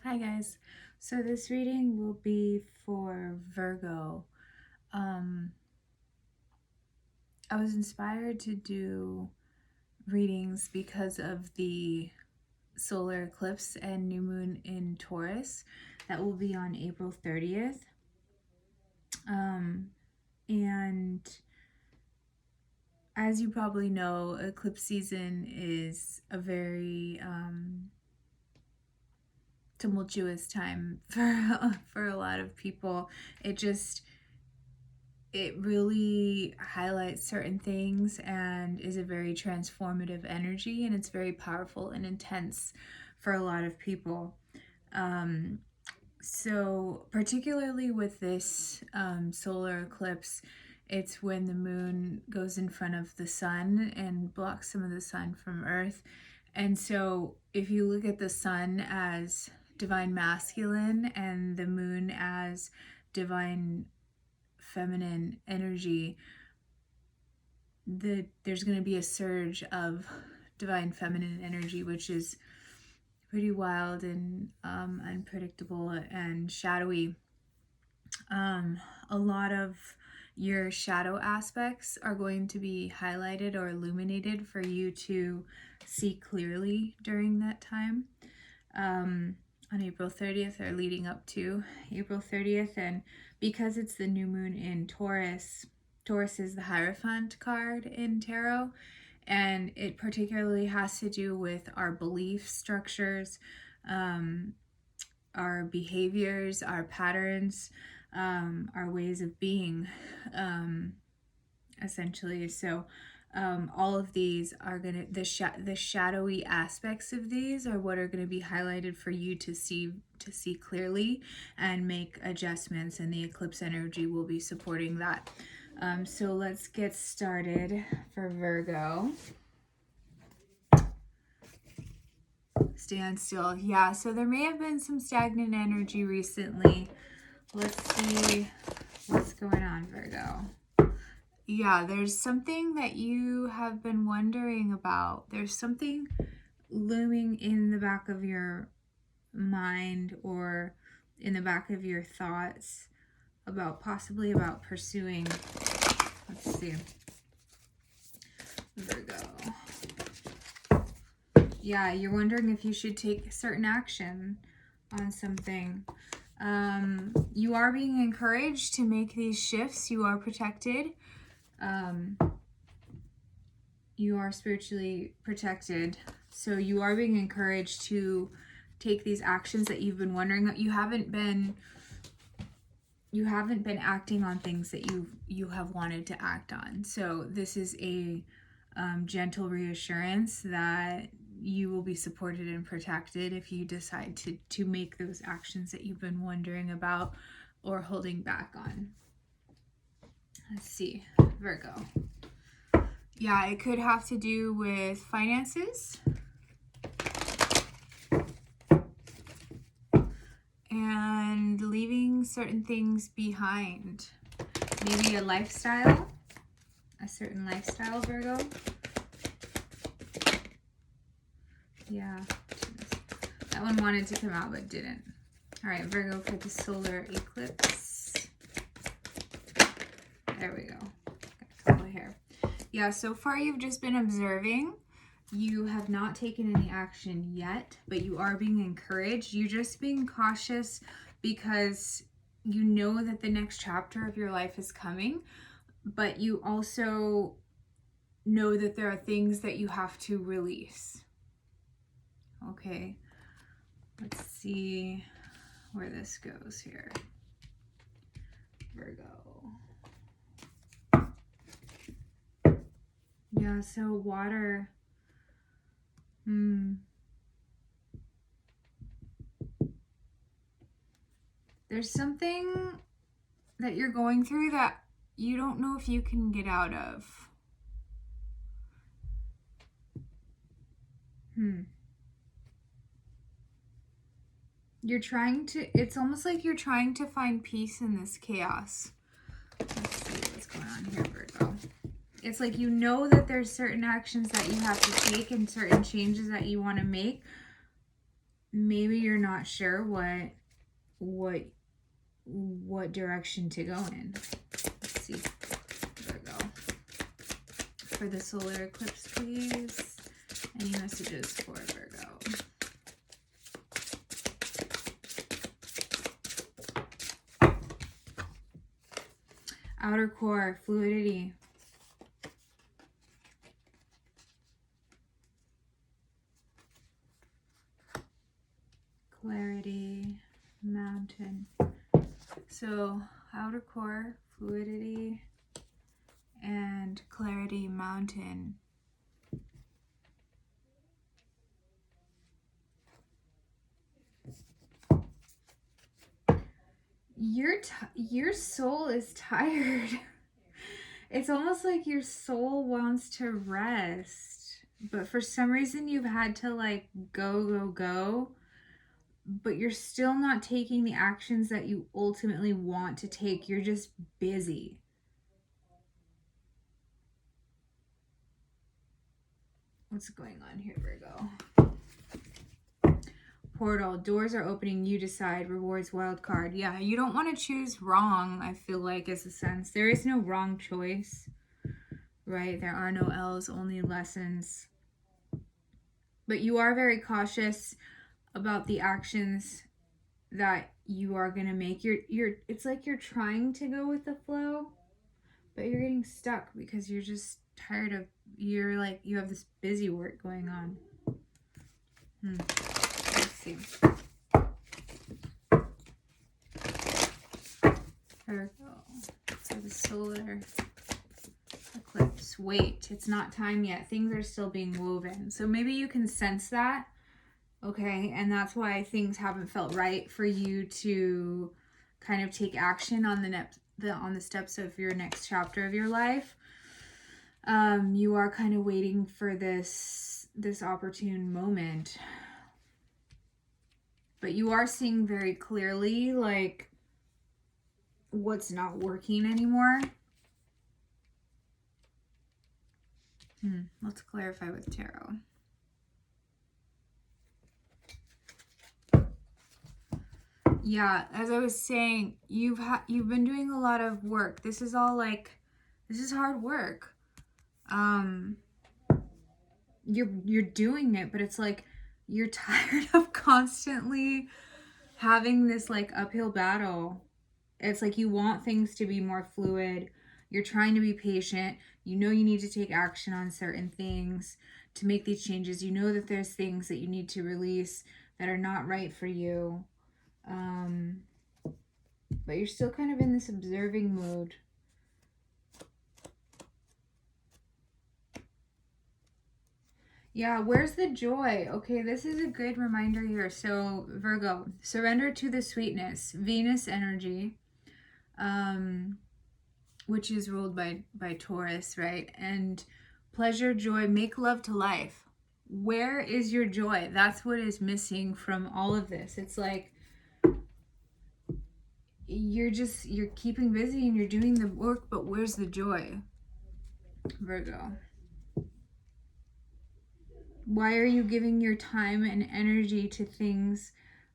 Hi guys, so this reading will be for Virgo. I was inspired to do readings because of the solar eclipse and new moon in Taurus that will be on April 30th. And as you probably know, eclipse season is a very tumultuous time for a lot of people. It really highlights certain things and is a very transformative energy, and it's very powerful and intense for a lot of people. So particularly with this solar eclipse, it's when the moon goes in front of the sun and blocks some of the sun from Earth. And so if you look at the sun as divine masculine and the moon as divine feminine energy, there's going to be a surge of divine feminine energy, which is pretty wild and unpredictable and shadowy. A lot of your shadow aspects are going to be highlighted or illuminated for you to see clearly during that time. On April 30th or leading up to April 30th. And because it's the new moon in Taurus, Taurus is the Hierophant card in tarot, and it particularly has to do with our belief structures, our behaviors, our patterns, our ways of being, essentially. So all of these are going to, the shadowy aspects of these are what are going to be highlighted for you to see clearly and make adjustments, and the eclipse energy will be supporting that. So let's get started for Virgo. Stand still. Yeah, so there may have been some stagnant energy recently. Let's see what's going on, Virgo. Yeah, there's something that you have been wondering about. There's something looming in the back of your mind or in the back of your thoughts possibly about pursuing. Let's see. Virgo. Yeah, you're wondering if you should take certain action on something. You are being encouraged to make these shifts. You are protected. You are spiritually protected, so you are being encouraged to take these actions that you've been wondering that you haven't been acting on things that you have wanted to act on. So this is a gentle reassurance that you will be supported and protected if you decide to make those actions that you've been wondering about or holding back on. Let's see, Virgo. Yeah, it could have to do with finances and leaving certain things behind. Maybe a certain lifestyle, Virgo. Yeah, that one wanted to come out but didn't. All right, Virgo, for the solar eclipse. There we go. Got a couple here. Yeah, so far you've just been observing. You have not taken any action yet, but you are being encouraged. You're just being cautious because you know that the next chapter of your life is coming, but you also know that there are things that you have to release. Okay, let's see where this goes here. Virgo. Yeah, so water. There's something that you're going through that you don't know if you can get out of. It's almost like you're trying to find peace in this chaos. Let's see what's going on here, Virgo. It's like you know that there's certain actions that you have to take and certain changes that you want to make. maybe you're not sure what direction to go in. Let's see. Virgo. For the solar eclipse, please. Any messages for Virgo? Outer core, fluidity. Clarity, mountain. So outer core, fluidity, and clarity, mountain. Your soul is tired. It's almost like your soul wants to rest, but for some reason you've had to like go, but you're still not taking the actions that you ultimately want to take. You're just busy. What's going on here, Virgo? Portal. Doors are opening. You decide. Rewards, wild card. Yeah, you don't want to choose wrong, I feel like, is a sense. There is no wrong choice, right? There are no L's, only lessons. But you are very cautious about the actions that you are going to make. It's like you're trying to go with the flow, but you're getting stuck because you're just tired of, you have this busy work going on. Let's see. Virgo for the solar eclipse. Wait, it's not time yet. Things are still being woven. So maybe you can sense that, okay? And that's why things haven't felt right for you to kind of take action on the steps of your next chapter of your life. You are kind of waiting for this opportune moment. But you are seeing very clearly, like, what's not working anymore. Let's clarify with tarot. Yeah, as I was saying, you've been doing a lot of work. This is all like, this is hard work. You're doing it, but it's like you're tired of constantly having this like uphill battle. It's like you want things to be more fluid. You're trying to be patient. You know you need to take action on certain things to make these changes. You know that there's things that you need to release that are not right for you. But you're still kind of in this observing mood. Yeah, where's the joy? Okay, this is a good reminder here. So, Virgo, surrender to the sweetness. Venus energy, which is ruled by Taurus, right? And pleasure, joy, make love to life. Where is your joy? That's what is missing from all of this. It's like you're keeping busy and you're doing the work, but where's the joy, Virgo? Why are you giving your time and energy to things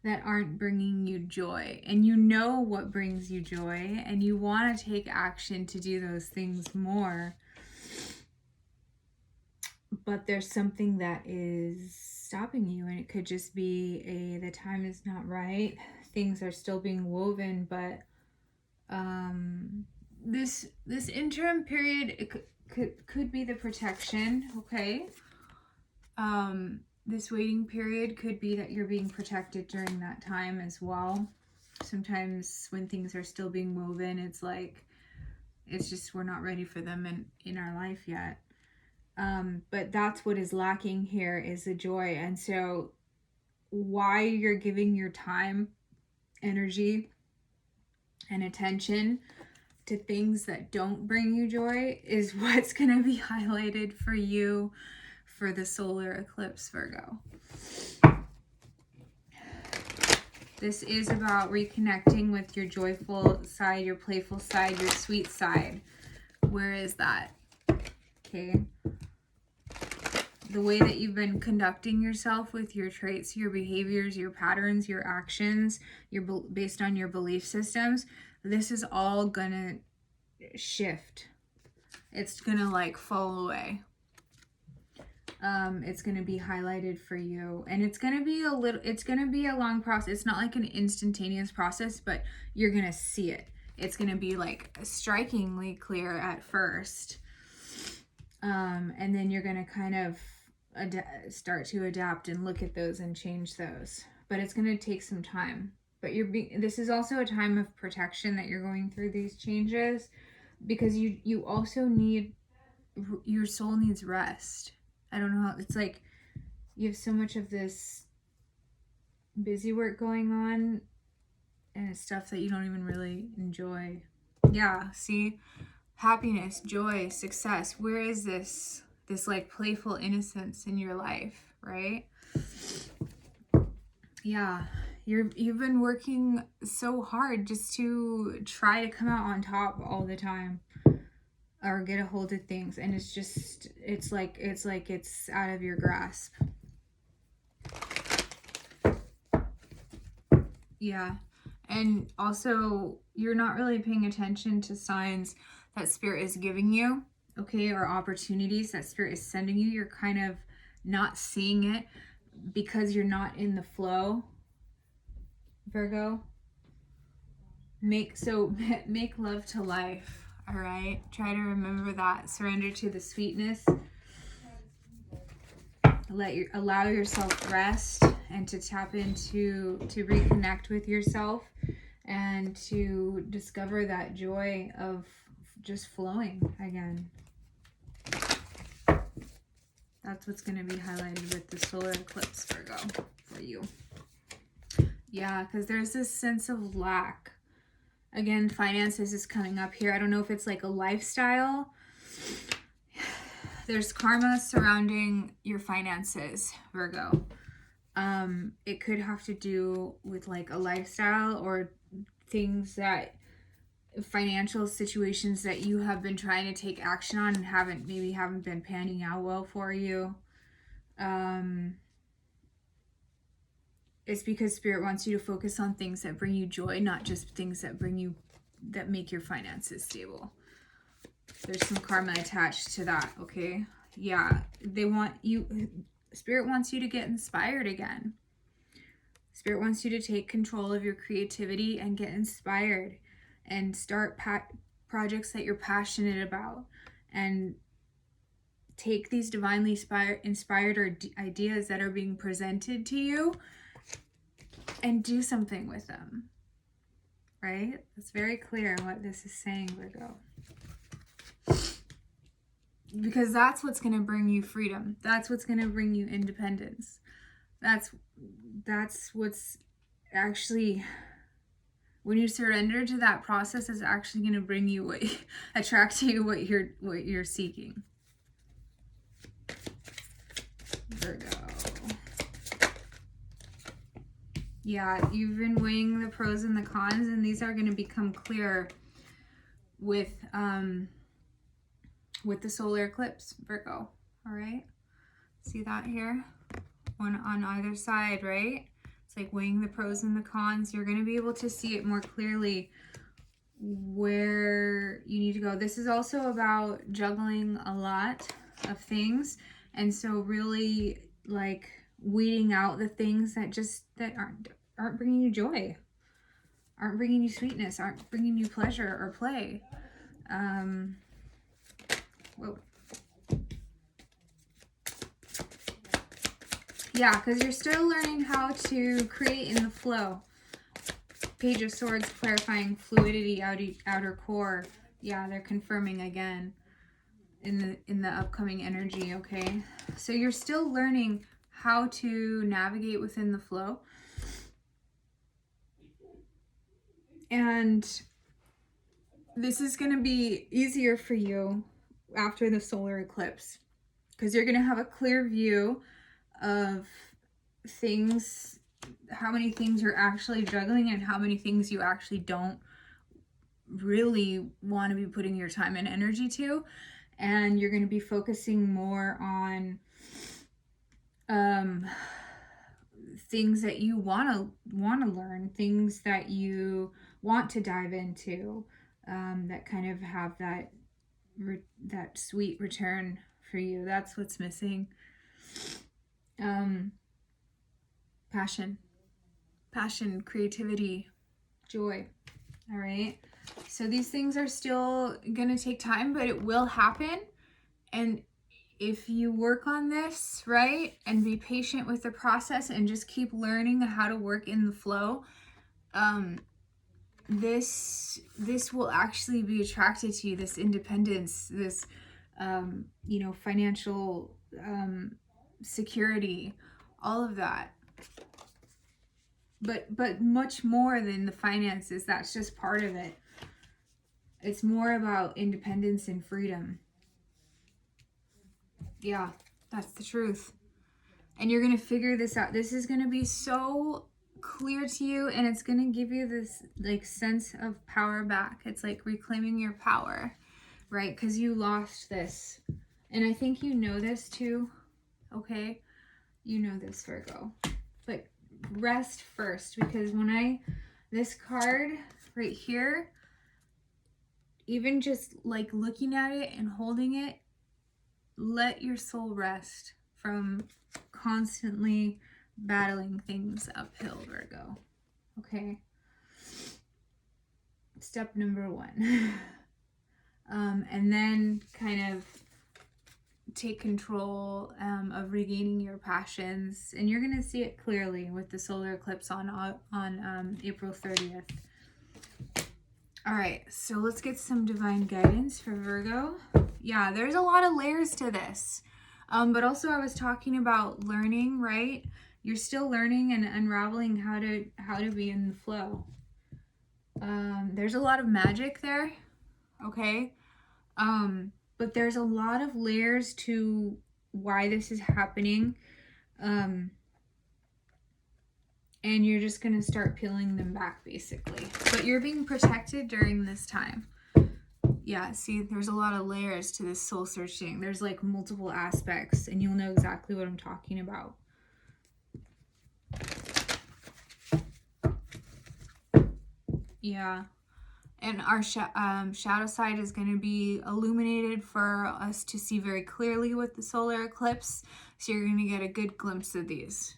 that aren't bringing you joy? And you know what brings you joy, and you want to take action to do those things more. But there's something that is stopping you, and it could just be the time is not right. Things are still being woven, but this interim period, it could be the protection, okay? This waiting period could be that you're being protected during that time as well. Sometimes when things are still being woven, it's like, it's just, we're not ready for them in our life yet. But that's what is lacking here, is the joy. And so why you're giving your time, energy, and attention to things that don't bring you joy is what's going to be highlighted for you for the solar eclipse, Virgo. This is about reconnecting with your joyful side, your playful side, your sweet side. Where is that? Okay. the way that you've been conducting yourself with your traits, your behaviors, your patterns, your actions, based on your belief systems, this is all gonna shift. It's gonna like fall away. It's gonna be highlighted for you, and it's gonna be a long process. It's not like an instantaneous process, but you're gonna see it. It's gonna be like strikingly clear at first, and then you're gonna kind of start to adapt and look at those and change those. But it's gonna take some time. But this is also a time of protection that you're going through these changes, because you also need, your soul needs rest. I don't know how, it's like you have so much of this busy work going on, and it's stuff that you don't even really enjoy. Yeah, see? Happiness, joy, success. Where is this like playful innocence in your life, right? Yeah, you've been working so hard just to try to come out on top all the time, or get a hold of things, and it's like it's out of your grasp. Yeah. And also, you're not really paying attention to signs that Spirit is giving you, okay, or opportunities that Spirit is sending you. You're kind of not seeing it because you're not in the flow, Virgo. Make love to life, all right? Try to remember that. Surrender to the sweetness. Allow yourself rest, and to tap into, to reconnect with yourself, and to discover that joy of just flowing again. That's what's going to be highlighted with the solar eclipse, Virgo, for you. Yeah, because there's this sense of lack. Again, finances is coming up here. I don't know if it's like a lifestyle. There's karma surrounding your finances, Virgo. It could have to do with like a lifestyle, or things that, financial situations that you have been trying to take action on and haven't been panning out well for you. It's because Spirit wants you to focus on things that bring you joy, not just things that make your finances stable. There's some karma attached to that, okay? Yeah, Spirit wants you to get inspired again. Spirit wants you to take control of your creativity and get inspired, and start projects that you're passionate about, and take these divinely inspired ideas that are being presented to you and do something with them, right? It's very clear what this is saying, Virgo. Because that's what's going to bring you freedom. That's what's going to bring you independence. That's what's actually, when you surrender to that process, is actually going to bring you attract to you what you're seeking. Virgo. Yeah, you've been weighing the pros and the cons, and these are going to become clear with the solar eclipse, Virgo. All right, see that here, one on either side, right? It's like weighing the pros and the cons. You're going to be able to see it more clearly where you need to go. This is also about juggling a lot of things, and so really like weeding out the things that aren't bringing you joy, aren't bringing you sweetness, aren't bringing you pleasure or play. Whoa. Yeah, because you're still learning how to create in the flow. Page of Swords, clarifying fluidity, outer core. Yeah, they're confirming again in the upcoming energy, okay? So you're still learning how to navigate within the flow. And this is going to be easier for you after the solar eclipse, because you're going to have a clear view of things, how many things you're actually juggling, and how many things you actually don't really want to be putting your time and energy to. And you're going to be focusing more on um, things that you want to learn, things that you want to dive into, that kind of have that sweet return for you. That's what's missing. Um, passion, creativity, joy. All right. So these things are still going to take time, but it will happen. And if you work on this, right, and be patient with the process and just keep learning how to work in the flow, this will actually be attracted to you, this independence, this financial security, all of that. But much more than the finances. That's just part of it. It's more about independence and freedom. Yeah, that's the truth. And you're going to figure this out. This is going to be so clear to you, and it's going to give you this like sense of power back. It's like reclaiming your power, right? Because you lost this. And I think you know this too. Okay? You know this, Virgo. But rest first, because this card right here, even just like looking at it and holding it, let your soul rest from constantly battling things uphill, Virgo. Okay? Step number 1. And then kind of take control of regaining your passions. And you're going to see it clearly with the solar eclipse on April 30th. All right, so let's get some divine guidance for Virgo. Yeah, there's a lot of layers to this. But also I was talking about learning, right? You're still learning and unraveling how to be in the flow. There's a lot of magic there, okay? But there's a lot of layers to why this is happening. And you're just going to start peeling them back, basically. But you're being protected during this time. Yeah, see, there's a lot of layers to this soul searching. There's like multiple aspects, and you'll know exactly what I'm talking about. Yeah. And our shadow side is going to be illuminated for us to see very clearly with the solar eclipse. So you're going to get a good glimpse of these.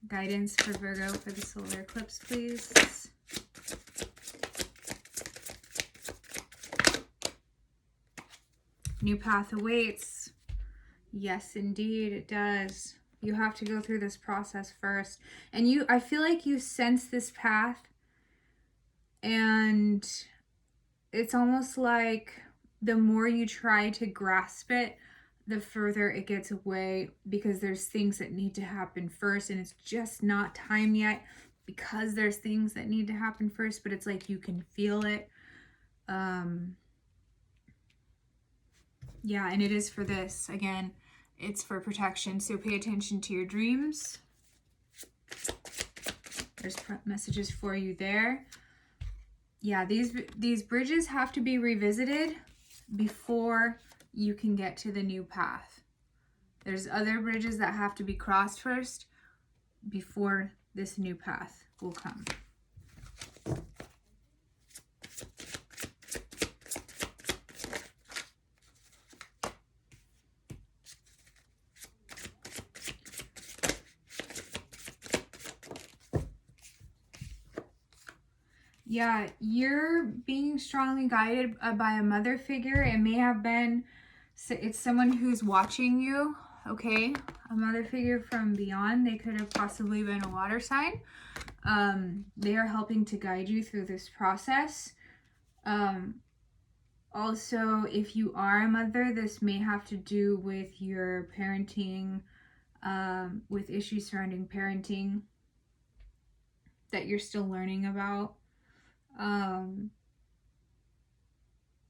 Guidance for Virgo for the solar eclipse, please. New path awaits. Yes, indeed, it does. You have to go through this process first. And I feel like you sense this path, and it's almost like the more you try to grasp it, the further it gets away, because there's things that need to happen first, and it's just not time yet because there's things that need to happen first, but it's like you can feel it. Yeah, and it is for this. Again, it's for protection, so pay attention to your dreams. There's messages for you there. Yeah, these bridges have to be revisited before you can get to the new path. There's other bridges that have to be crossed first before this new path will come. Yeah, you're being strongly guided by a mother figure. It may have been, it's someone who's watching you, okay? A mother figure from beyond. They could have possibly been a water sign. They are helping to guide you through this process. Also, if you are a mother, this may have to do with your parenting, with issues surrounding parenting that you're still learning about.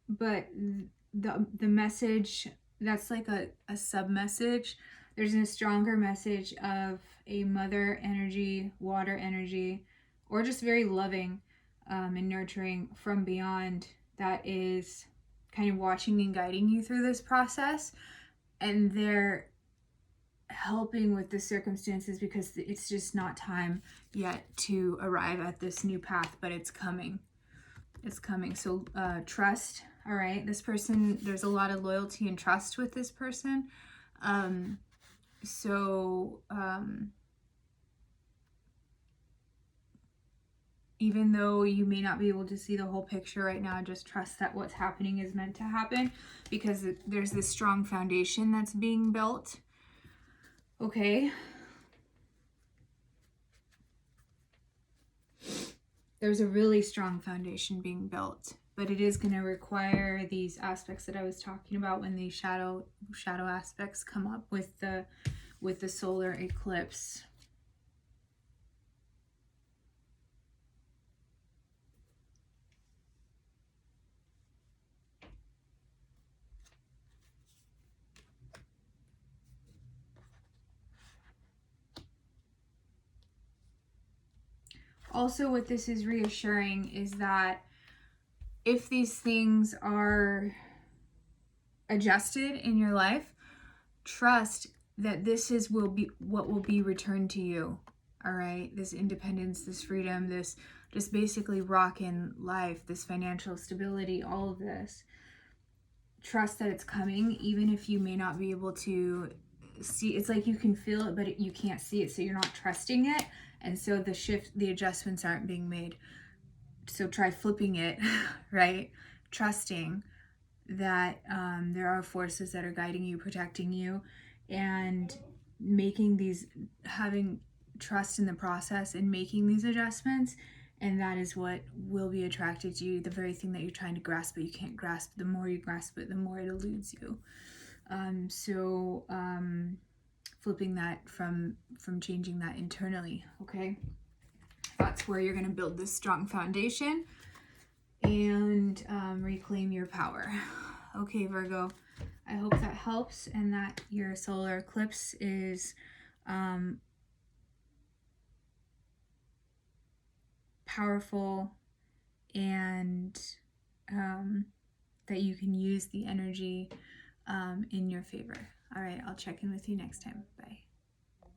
But the message, that's like a sub message. There's a stronger message of a mother energy, water energy, or just very loving and nurturing from beyond that is kind of watching and guiding you through this process. and they're helping with the circumstances because it's just not time yet to arrive at this new path, but it's coming. It's coming. So trust. All right, this person, there's a lot of loyalty and trust with this person. Even though you may not be able to see the whole picture right now, just trust that what's happening is meant to happen, because there's this strong foundation that's being built. Okay. There's a really strong foundation being built, but it is going to require these aspects that I was talking about when the shadow aspects come up with the solar eclipse. Also, what this is reassuring is that if these things are adjusted in your life, trust that this is what will be returned to you. All right, this independence, this freedom, this just basically rockin' life, this financial stability, all of this. Trust that it's coming, even if you may not be able to see. It's like you can feel it, but you can't see it, so you're not trusting it, and so the adjustments aren't being made. So try flipping it, right? Trusting that there are forces that are guiding you, protecting you, and having trust in the process and making these adjustments. And that is what will be attracted to you, the very thing that you're trying to grasp, but you can't grasp. The more you grasp it, the more it eludes you. Flipping that from changing that internally, okay? That's where you're going to build this strong foundation and reclaim your power. Okay, Virgo, I hope that helps and that your solar eclipse is powerful, and that you can use the energy in your favor. All right, I'll check in with you next time. Bye.